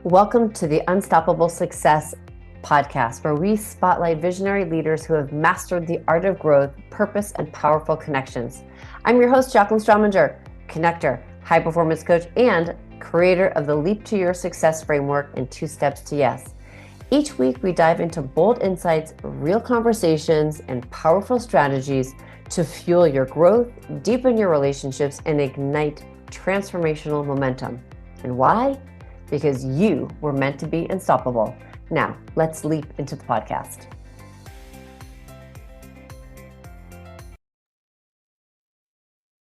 Welcome to the Unstoppable Success podcast, where we spotlight visionary leaders who have mastered the art of growth, purpose, and powerful connections. I'm your host, Jacqueline Strominger, connector, high performance coach, and creator of the Leap to Your Success framework and 2 Steps to Yes. Each week, we dive into bold insights, real conversations, and powerful strategies to fuel your growth, deepen your relationships, and ignite transformational momentum. And why? Because you were meant to be unstoppable. Now, let's leap into the podcast.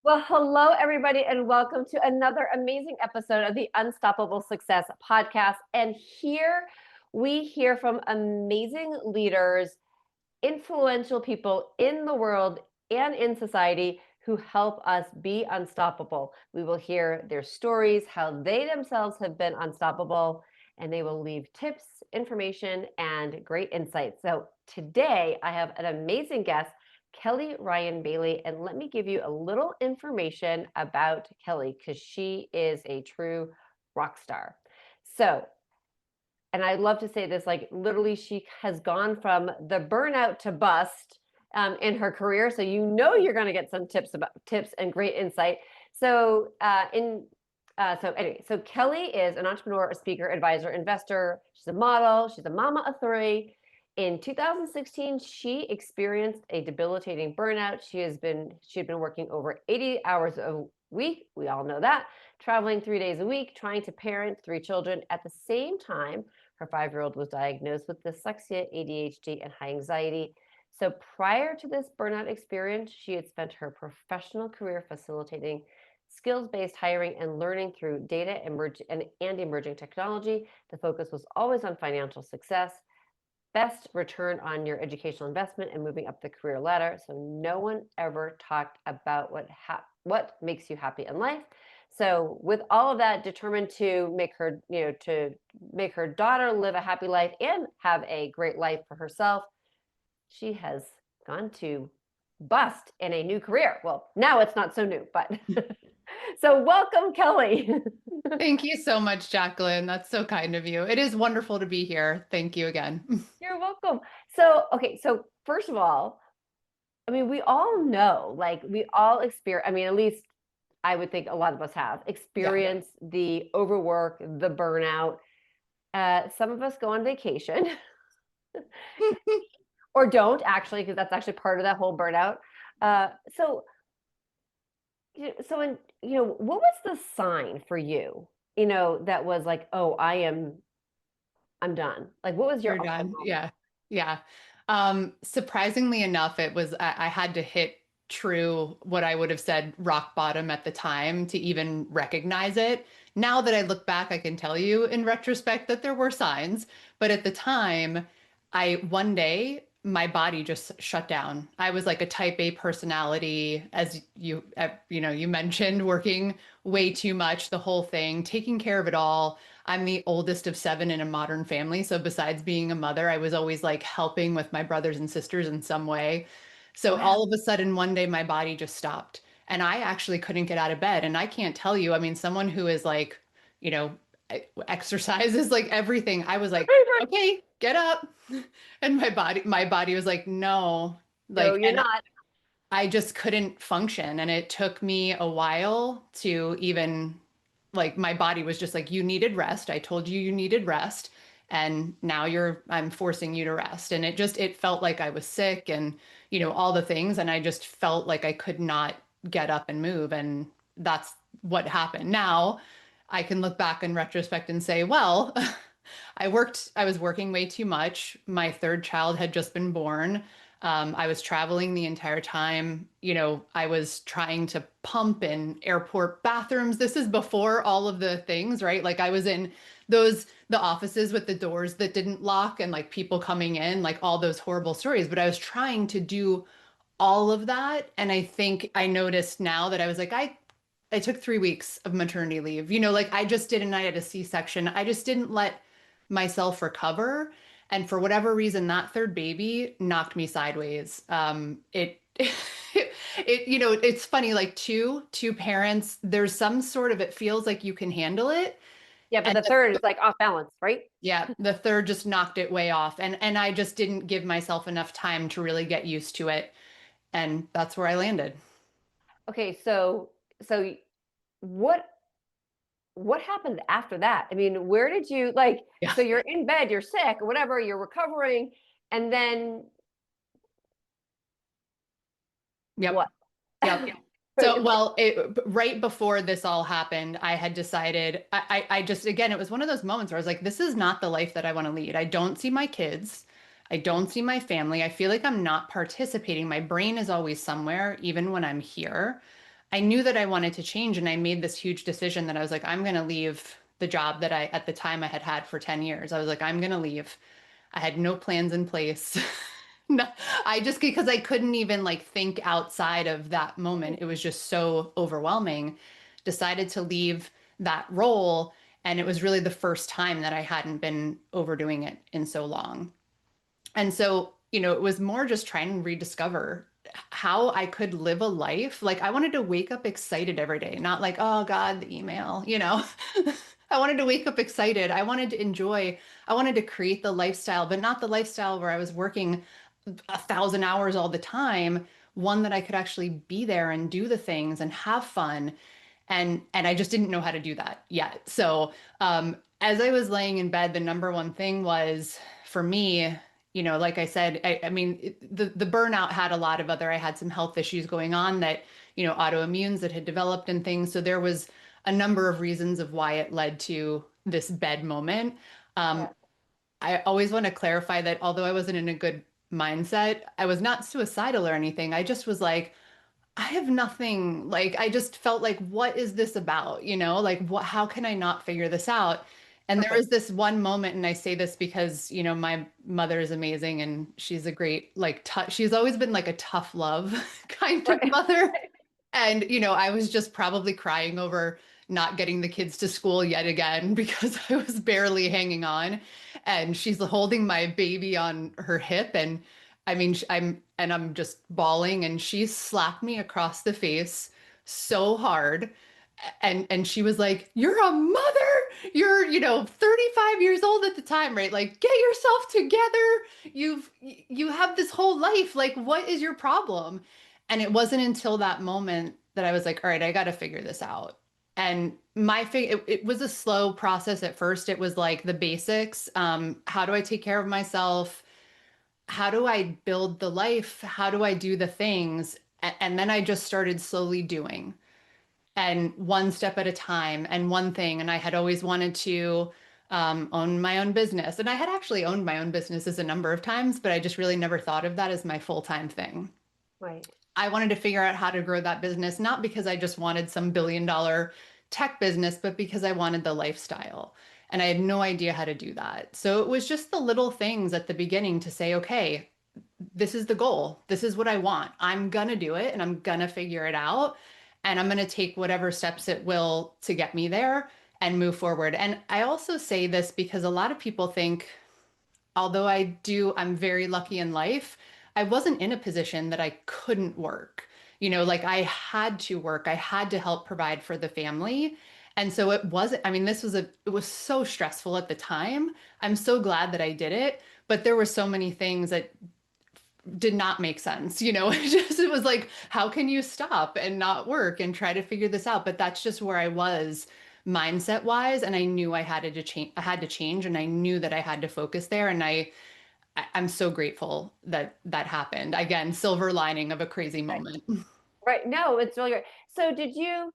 Well, hello, everybody, and welcome to another amazing episode of the Unstoppable Success podcast. And here we hear from amazing leaders, influential people in the world and in society who help us be unstoppable. We will hear their stories, how they themselves have been unstoppable, and they will leave tips, information, and great insights. So today I have an amazing guest, Kelly Ryan Bailey, and let me give you a little information about Kelly because she is a true rock star. So, and I love to say this, like literally she has gone from the burnout to bust in her career. So you know you're going to get some tips and great insight. So so Kelly is an entrepreneur, a speaker, advisor, investor. She's a model. She's a mama of 3. In 2016, she experienced a debilitating burnout. She had been working over 80 hours a week. We all know that. Traveling 3 days a week, trying to parent 3 children at the same time. Her 5-year-old was diagnosed with dyslexia, ADHD, and high anxiety. So prior to this burnout experience, she had spent her professional career facilitating skills-based hiring and learning through data and emerging technology. The focus was always on financial success, best return on your educational investment, and moving up the career ladder. So no one ever talked about what makes you happy in life. So with all of that, determined to make her daughter live a happy life and have a great life for herself, she has gone to bust in a new career. Well, now it's not so new, but so welcome, Kelly. Thank you so much, Jacqueline. That's so kind of you. It is wonderful to be here. Thank you again. You're welcome. So, okay, so first of all, I mean, we all know, like we all experience, I mean, at least I would think a lot of us have Yeah. experienced the overwork, the burnout. Some of us go on vacation or don't actually, because that's actually part of that whole burnout. Uh, so, what was the sign for you, that was like, oh, I'm done. Like, what was your You're aha done. moment? Yeah. Yeah. Surprisingly enough, I had to hit true what I would have said rock bottom at the time to even recognize it. Now that I look back, I can tell you in retrospect that there were signs, but at the time, one day my body just shut down. I was like a type A personality, as you mentioned, working way too much, the whole thing, taking care of it all. I'm the oldest of 7 in a modern family. So besides being a mother, I was always like helping with my brothers and sisters in some way. So Wow. all of a sudden, one day my body just stopped and I actually couldn't get out of bed. And I can't tell you, I mean, someone who is like, you know, exercises like everything, I was like, okay, get up. And my body was like, no, No, like, you're and not. I just couldn't function. And it took me a while to even like my body was just like, you needed rest. I told you you needed rest. And now I'm forcing you to rest. And it felt like I was sick and, all the things. And I just felt like I could not get up and move. And that's what happened. Now I can look back in retrospect and say, well, I was working way too much. My 3rd child had just been born. I was traveling the entire time. I was trying to pump in airport bathrooms. This is before all of the things, right? Like I was in the offices with the doors that didn't lock and like people coming in, like all those horrible stories. But I was trying to do all of that. And I think I noticed now that I was like, I took 3 weeks of maternity leave. Like I had a C-section. I just didn't let myself recover. And for whatever reason, that 3rd baby knocked me sideways. It's funny, like two parents, there's some sort of, it feels like you can handle it. Yeah, but And the third is like off balance, right? yeah, the third just knocked it way off. And I just didn't give myself enough time to really get used to it. And that's where I landed. Okay, so what what happened after that? I mean, where did you like Yeah. so you're in bed, you're sick or whatever, you're recovering, and then Yep. what? Yep. So, well, right before this all happened, I had decided, I just, again, it was one of those moments where I was like, this is not the life that I want to lead. I don't see my kids. I don't see my family. I feel like I'm not participating. My brain is always somewhere, even when I'm here. I knew that I wanted to change, and I made this huge decision that I was like, I'm going to leave the job that at the time I had had for 10 years. I was like, I'm going to leave. I had no plans in place. No, I just because I couldn't even like think outside of that moment. It was just so overwhelming. Decided to leave that role. And it was really the first time that I hadn't been overdoing it in so long. And so, it was more just trying to rediscover how I could live a life. Like I wanted to wake up excited every day, not like, oh God, the email. I wanted to wake up excited. I wanted to enjoy, I wanted to create the lifestyle, but not the lifestyle where I was working 1,000 hours all the time. One that I could actually be there and do the things and have fun. And I just didn't know how to do that yet. So as I was laying in bed, the number one thing was for me, like I said, I mean, the burnout had a lot of other, I had some health issues going on that, autoimmunes that had developed and things. So there was a number of reasons of why it led to this bed moment. Um, Yeah. I always want to clarify that although I wasn't in a good mindset, I was not suicidal or anything. I just was like, I have nothing, like, I just felt like, what is this about? Like, how can I not figure this out? And there Perfect. was this one moment, and I say this because, my mother is amazing and she's a great, like, she's always been like a tough love kind of Right. mother. And, I was just probably crying over not getting the kids to school yet again because I was barely hanging on. And she's holding my baby on her hip. And I mean, I'm just bawling. And she slapped me across the face so hard. And she was like, "You're a mother. You're, 35 years old at the time, right? Like, get yourself together. You have this whole life. Like, what is your problem?" And it wasn't until that moment that I was like, all right, I got to figure this out. And it was a slow process at first. It was like the basics. How do I take care of myself? How do I build the life? How do I do the things? And then I just started slowly doing and one step at a time and one thing. And I had always wanted to own my own business. And I had actually owned my own businesses a number of times, but I just really never thought of that as my full-time thing. Right. I wanted to figure out how to grow that business, not because I just wanted some billion-dollar tech business, but because I wanted the lifestyle. And I had no idea how to do that. So it was just the little things at the beginning to say, okay, this is the goal. This is what I want. I'm going to do it and I'm going to figure it out. And I'm going to take whatever steps it will to get me there and move forward. And I also say this because a lot of people think, although I'm very lucky in life, I wasn't in a position that I couldn't work. Like I had to work, I had to help provide for the family. And so it wasn't, I mean, it was so stressful at the time. I'm so glad that I did it, but there were so many things that did not make sense. It was like, how can you stop and not work and try to figure this out? But that's just where I was mindset wise. And I knew I had to change and I knew that I had to focus there. And I'm so grateful that that happened. Again, silver lining of a crazy Right. moment. Right. No, it's really great. So did you,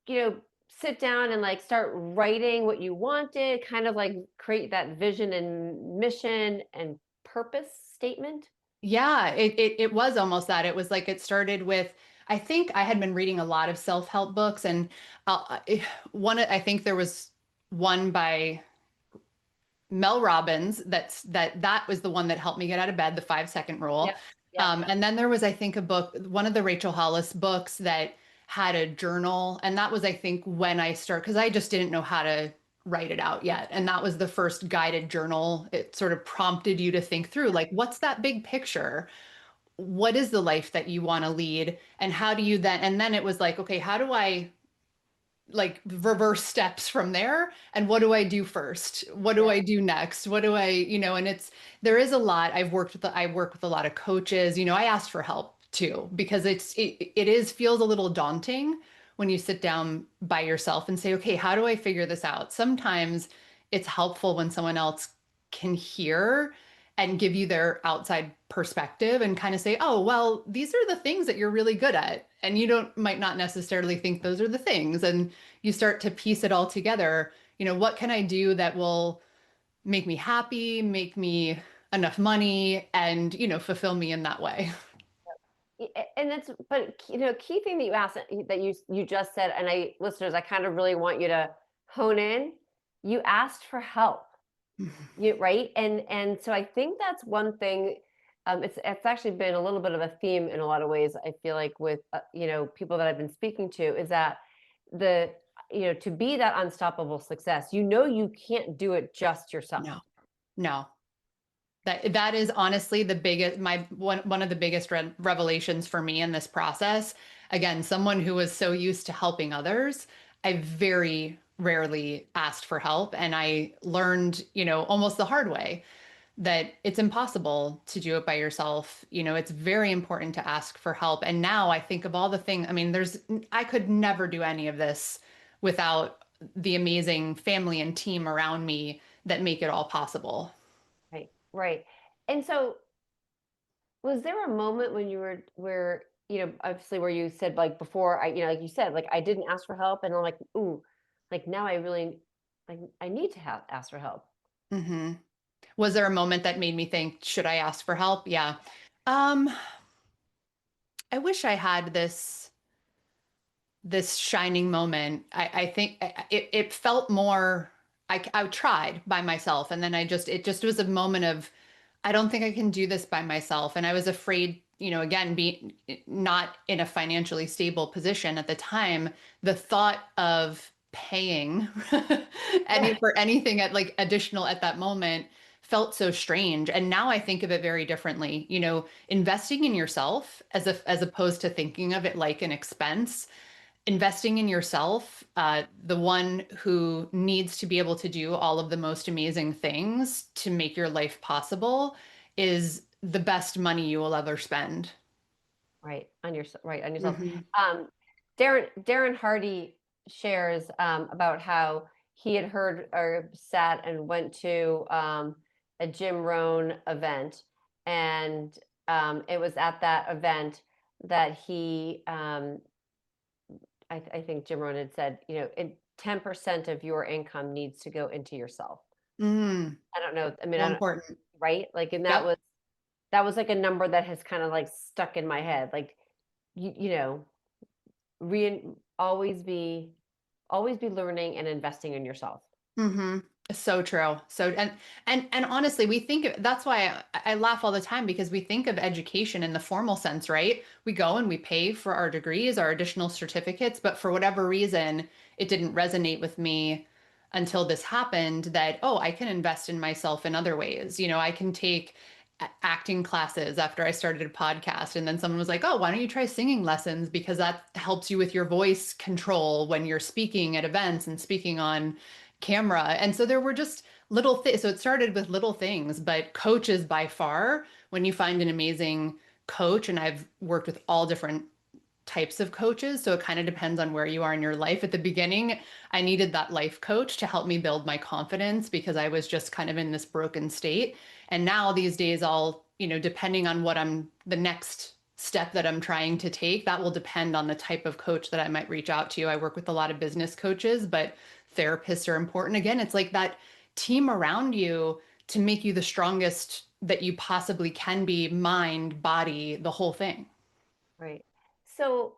you know, sit down and like start writing what you wanted, kind of like create that vision and mission and purpose statement? Yeah, it was almost that. It was like it started with, I think I had been reading a lot of self-help books and I think there was one by Mel Robbins that was the one that helped me get out of bed, the 5 second rule. Yep. Yep. And then there was, I think, a book, one of the Rachel Hollis books that had a journal. And that was, I think, when I started, because I just didn't know how to write it out yet. And that was the first guided journal. It sort of prompted you to think through, like, what's that big picture? What is the life that you want to lead? And how do you then, and then it was like, okay, how do I like reverse steps from there. And what do I do first? What do Yeah. I do next? What do I, and there is a lot. I work with a lot of coaches. I asked for help too, because it is feels a little daunting when you sit down by yourself and say, okay, how do I figure this out? Sometimes it's helpful when someone else can hear and give you their outside perspective and kind of say, oh, well, these are the things that you're really good at. And you don't might not necessarily think those are the things. And you start to piece it all together. What can I do that will make me happy, make me enough money, and, fulfill me in that way? And that's, but key thing that you asked, that you just said, and listeners, I kind of really want you to hone in. You asked for help. Right. And so I think that's one thing. It's actually been a little bit of a theme in a lot of ways. I feel like with people that I've been speaking to, is that the to be that unstoppable success, you can't do it just yourself. No, no. That is honestly the biggest my one of the biggest revelations for me in this process. Again, someone who was so used to helping others, I very rarely asked for help, and I learned, almost the hard way that it's impossible to do it by yourself. It's very important to ask for help. And now I think of all the things, I mean, I could never do any of this without the amazing family and team around me that make it all possible. Right. Right. And so was there a moment when you were where, obviously where you said, like, before, like you said, like, I didn't ask for help, and I'm like, ooh, like, now I really, like, I need to have ask for help. Hmm. Was there a moment that made me think, should I ask for help? Yeah. Um, I wish I had this shining moment. I think it felt more. I tried by myself, and then it just was a moment of, I don't think I can do this by myself, and I was afraid. Again, being not in a financially stable position at the time, the thought of paying Yeah. for anything at like additional at that moment felt so strange. And now I think of it very differently. Investing in yourself as opposed to thinking of it like an expense, investing in yourself, the one who needs to be able to do all of the most amazing things to make your life possible, is the best money you will ever spend. Right on yourself. Hmm. Um, Darren Hardy shares about how he had heard or sat and went to a Jim Rohn event, and it was at that event that I think Jim Rohn had said, 10% of your income needs to go into yourself. Mm, I don't know. I mean, so I don't, important. right? Like, and that Yep. was like a number that has kind of like stuck in my head. Like, you, you know, re always be learning and investing in yourself. Hmm. So true. And honestly, we think that's why I laugh all the time, because we think of education in the formal sense, right? We go and we pay for our degrees, our additional certificates, but for whatever reason, it didn't resonate with me until this happened, that, oh, I can invest in myself in other ways. I can take acting classes after I started a podcast. And then someone was like, oh, why don't you try singing lessons? Because that helps you with your voice control when you're speaking at events and speaking on camera. And so there were just little things. So it started with little things, but coaches by far, when you find an amazing coach, and I've worked with all different types of coaches. So it kind of depends on where you are in your life. At the beginning, I needed that life coach to help me build my confidence, because I was just kind of in this broken state. And now these days, depending on the next step that I'm trying to take, that will depend on the type of coach that I might reach out to. I work with a lot of business coaches, but therapists are important. Again, it's like that team around you to make you the strongest that you possibly can be, mind, body, the whole thing. Right. So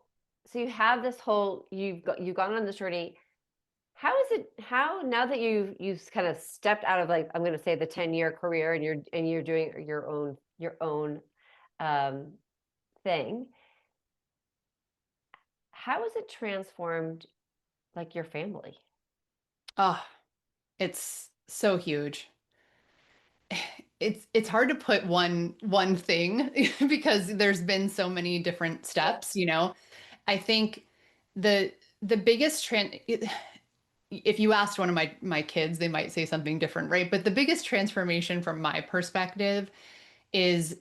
you have this whole, you've gone on this journey. How, now that you've kind of stepped out of, like, I'm going to say, the 10-year career, and you're doing your own um thing, how has it transformed, like, your family? Oh, it's so huge. It's hard to put one thing because there's been so many different Yeah. steps. I think the the biggest if you asked one of my kids, they might say something different, right? But the biggest transformation from my perspective is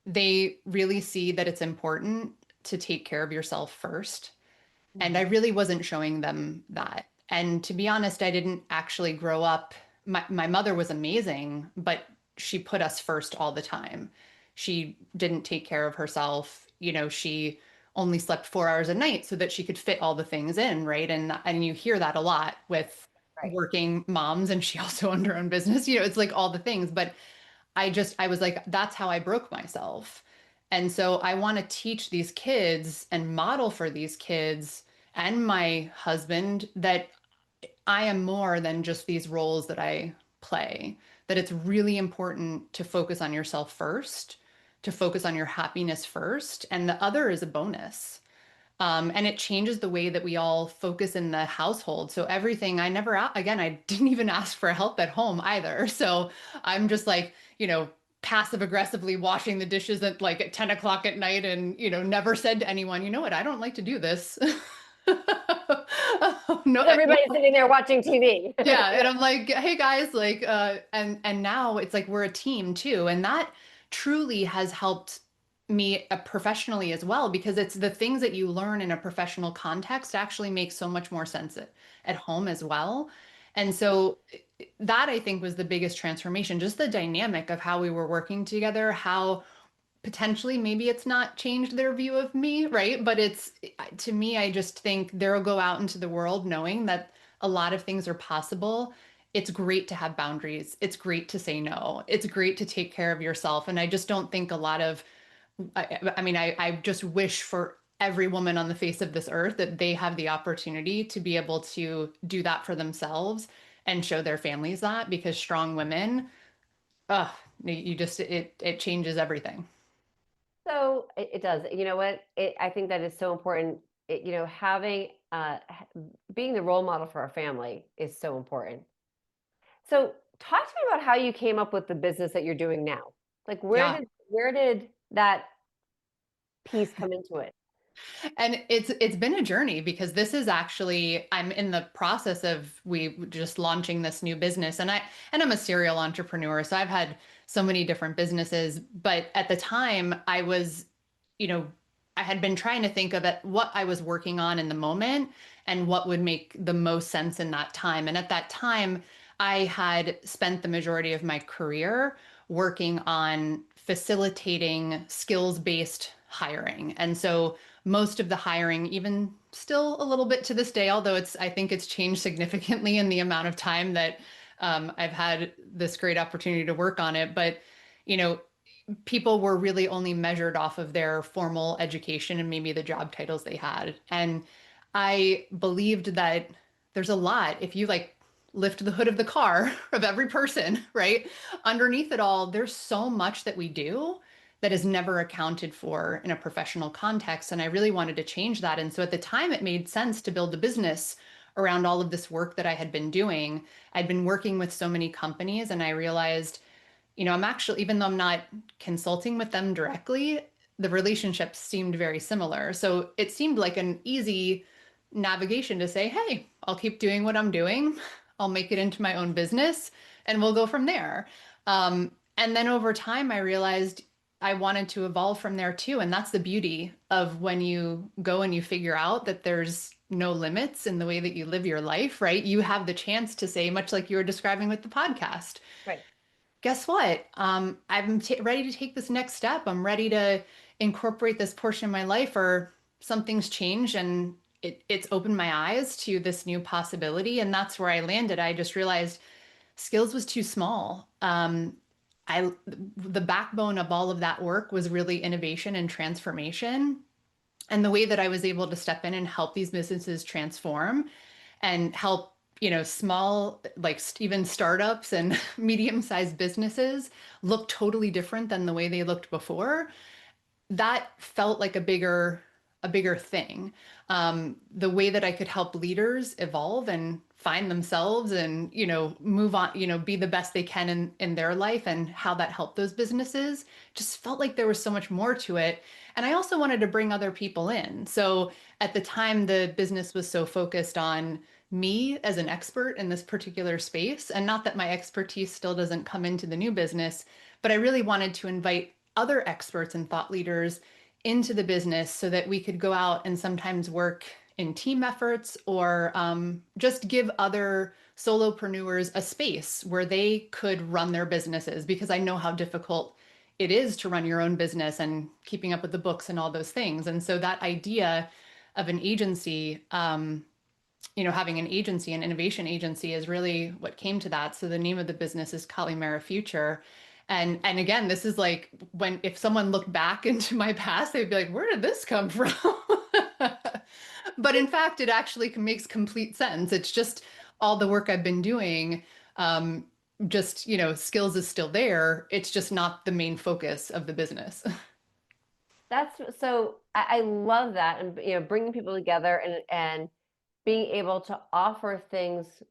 they really see that it's important to take care of yourself first. And I Mhm. really wasn't showing them that. And to be honest, I didn't actually grow up. My mother was amazing, but she put us first all the time. She didn't take care of herself. She only slept 4 hours a night so that she could fit all the things in, right? And you hear that a lot with Right. working moms, and she also owned her own business. It's like all the things. But I was like, that's how I broke myself. And so I want to teach these kids and model for these kids and my husband that I am more than just these roles that I play, that it's really important to focus on yourself first, to focus on your happiness first, and the other is a bonus. And it changes the way that we all focus in the household. So everything, again, I didn't even ask for help at home either. So I'm just like, passive aggressively washing the dishes at 10 o'clock at night and, never said to anyone, you know what, I don't like to do this. No, Because everybody's sitting there watching TV. yeah, and I'm like, hey guys, and now it's like we're a team too, and that truly has helped me professionally as well, because it's the things that you learn in a professional context actually make so much more sense at home as well. And so that I think was the biggest transformation, just the dynamic of how we were working together, how potentially maybe it's not changed their view of me, right? But it's to me, I just think they'll go out into the world knowing that a lot of things are possible. It's great to have boundaries. It's great to say no. It's great to take care of yourself. And I just don't think a lot of, I mean, I just wish for every woman on the face of this earth that they have the opportunity to be able to do that for themselves and show their families that, because strong women, uh, you just, it changes everything. So it does. You know what? I think that is so important. Having being the role model for our family is so important. So talk to me about how you came up with the business that you're doing now. Like Yeah. where did that piece come into it? And it's been a journey, because this is actually, I'm in the process of we just launching this new business, and I'm a serial entrepreneur, so I've had so many different businesses. But at the time I was, you know, I had been trying to think of it, what I was working on in the moment and what would make the most sense in that time. And at that time, I had spent the majority of my career working on facilitating skills-based hiring. And so most of the hiring, even still a little bit to this day, although I think it's changed significantly in the amount of time that I've had this great opportunity to work on it. But, you know, people were really only measured off of their formal education and maybe the job titles they had. And I believed that there's a lot, if you lift the hood of the car of every person, right? Underneath it all, there's so much that we do that is never accounted for in a professional context. And I really wanted to change that. And so at the time, it made sense to build a business around all of this work that I had been doing. I'd been working with so many companies, and I realized, I'm actually, even though I'm not consulting with them directly, the relationships seemed very similar. So it seemed like an easy navigation to say, hey, I'll keep doing what I'm doing. I'll make it into my own business and we'll go from there. And then over time, I realized I wanted to evolve from there too. And that's the beauty of when you go and you figure out that there's no limits in the way that you live your life, right? You have the chance to say, much like you were describing with the podcast, Right. guess what? I'm ready to take this next step. I'm ready to incorporate this portion of my life, or something's changed and it's opened my eyes to this new possibility. And that's where I landed. I just realized skills was too small. The backbone of all of that work was really innovation and transformation. And the way that I was able to step in and help these businesses transform and help, small, even startups and medium-sized businesses look totally different than the way they looked before, that felt like a bigger thing. The way that I could help leaders evolve and find themselves and, move on, be the best they can in their life, and how that helped those businesses. Just felt like there was so much more to it. And I also wanted to bring other people in. So at the time, the business was so focused on me as an expert in this particular space. And not that my expertise still doesn't come into the new business, but I really wanted to invite other experts and thought leaders into the business so that we could go out and sometimes work in team efforts, or just give other solopreneurs a space where they could run their businesses, because I know how difficult it is to run your own business and keeping up with the books and all those things. And so that idea of an agency, having an agency, an innovation agency, is really what came to that. So the name of the business is Calimera Future. And again, this is like, when if someone looked back into my past, they'd be like, where did this come from? But in fact, it actually makes complete sense. It's just all the work I've been doing. Just, skills is still there. It's just not the main focus of the business. That's so I love that, and bringing people together and being able to offer things.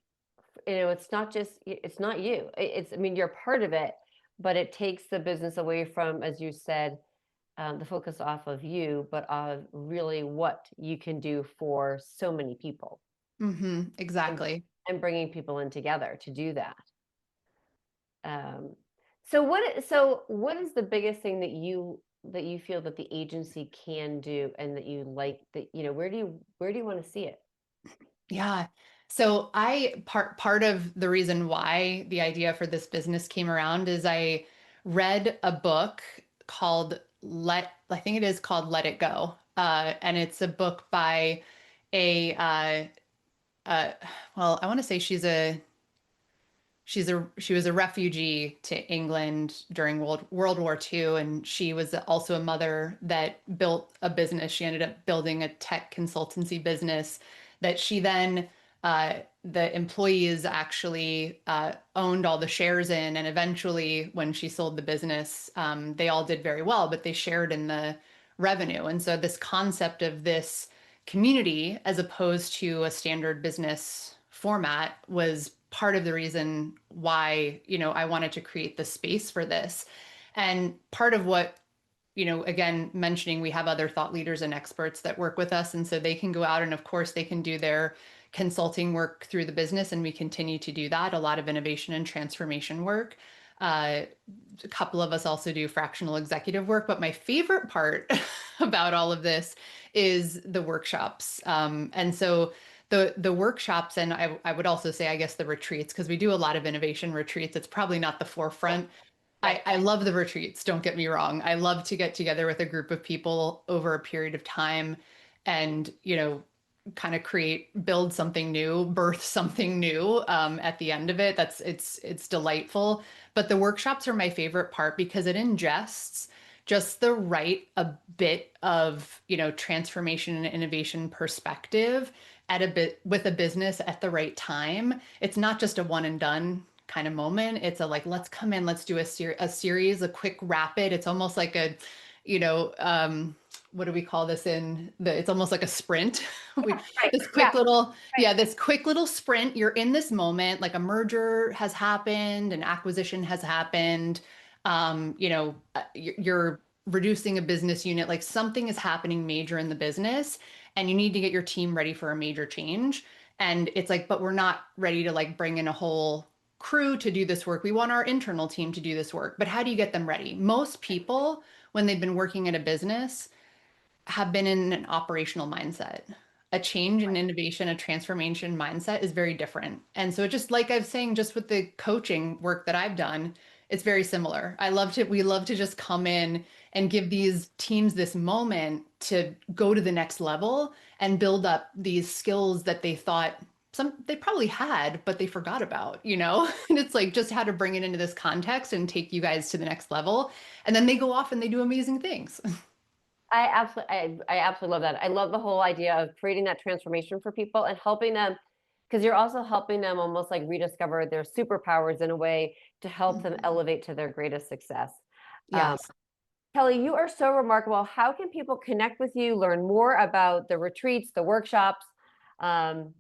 It's not just, it's not you. It's, I mean, you're part of it, but it takes the business away from, as you said, the focus off of you, but of really what you can do for so many people, and Exactly. bringing people in together to do that. So what is the biggest thing that you feel that the agency can do, and that you like, that where do you want to see it? Yeah. So I part of the reason why the idea for this business came around is I read a book called I think it is called Let It Go. And it's a book by a uh, well, I want to say she was a refugee to England during World War II, and she was also a mother that built a business. She ended up building a tech consultancy business that she then, the employees actually owned all the shares in, and eventually, when she sold the business, they all did very well, but they shared in the revenue. And so this concept of this community as opposed to a standard business format was part of the reason why, I wanted to create the space for this. And part of what, again, mentioning we have other thought leaders and experts that work with us. And so they can go out and, of course, they can do their consulting work through the business. And we continue to do that, a lot of innovation and transformation work. A couple of us also do fractional executive work. But my favorite part about all of this is the workshops. And so the workshops, and I would also say, I guess, the retreats, because we do a lot of innovation retreats. It's probably not the forefront. Right. I love the retreats, don't get me wrong. I love to get together with a group of people over a period of time and, kind of build something new, birth something new, at the end of it. It's delightful. But the workshops are my favorite part because it ingests just the right a bit of, transformation and innovation perspective at a bit with a business at the right time. It's not just a one and done kind of moment. It's a like, let's come in, let's do a series, a quick rapid. It's almost like a, you know, what do we call this it's almost like a sprint. Yeah, right. This Yeah, quick little, right. yeah, this quick little sprint. You're in this moment, like a merger has happened, an acquisition has happened. You're reducing a business unit, like something is happening major in the business, and you need to get your team ready for a major change. And it's like, but we're not ready to like bring in a whole crew to do this work. We want our internal team to do this work. But how do you get them ready? Most people, when they've been working at a business, have been in an operational mindset. A change in innovation, a transformation mindset is very different. And so just like I was saying, just with the coaching work that I've done, it's very similar. We love to just come in and give these teams this moment to go to the next level and build up these skills that they thought they probably had, but they forgot about. And it's like just how to bring it into this context and take you guys to the next level. And then they go off and they do amazing things. I absolutely love that. I love the whole idea of creating that transformation for people and helping them, because you're also helping them almost like rediscover their superpowers in a way to help them Mhm. elevate to their greatest success. Um, Yes. Kelly, you are so remarkable. How can people connect with you, learn more about the retreats, the workshops? Um,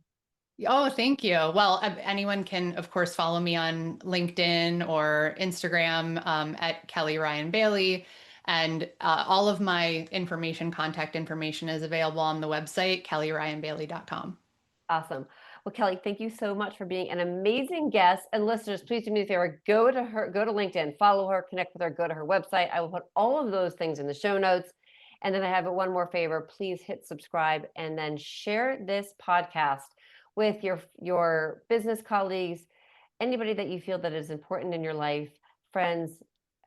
Oh, thank you. Well, anyone can, of course, follow me on LinkedIn or Instagram at Kelly Ryan Bailey. And all of my information, contact information is available on the website, kellyryanbailey.com. Awesome. Well, Kelly, thank you so much for being an amazing guest. And listeners, please do me a favor, go to her, go to LinkedIn, follow her, connect with her, go to her website. I will put all of those things in the show notes. And then I have one more favor, please hit subscribe and then share this podcast with your business colleagues, anybody that you feel that is important in your life, friends,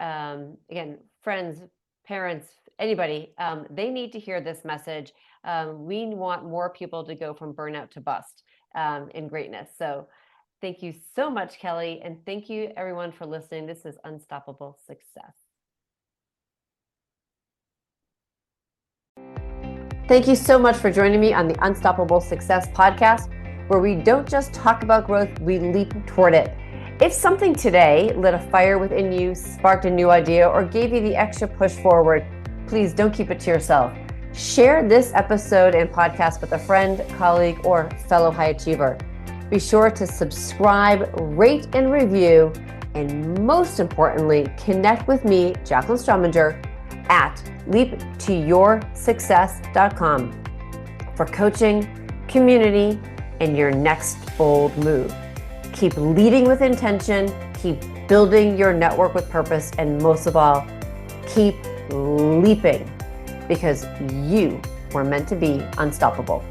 again, friends, parents, anybody, they need to hear this message. We want more people to go from burnout to bust in greatness. So thank you so much, Kelly. And thank you everyone for listening. This is Unstoppable Success. Thank you so much for joining me on the Unstoppable Success podcast, where we don't just talk about growth, we leap toward it. If something today lit a fire within you, sparked a new idea, or gave you the extra push forward, please don't keep it to yourself. Share this episode and podcast with a friend, colleague, or fellow high achiever. Be sure to subscribe, rate, and review, and most importantly, connect with me, Jacqueline Strominger, at leaptoyoursuccess.com for coaching, community, and your next bold move. Keep leading with intention, keep building your network with purpose, and most of all, keep leaping, because you were meant to be unstoppable.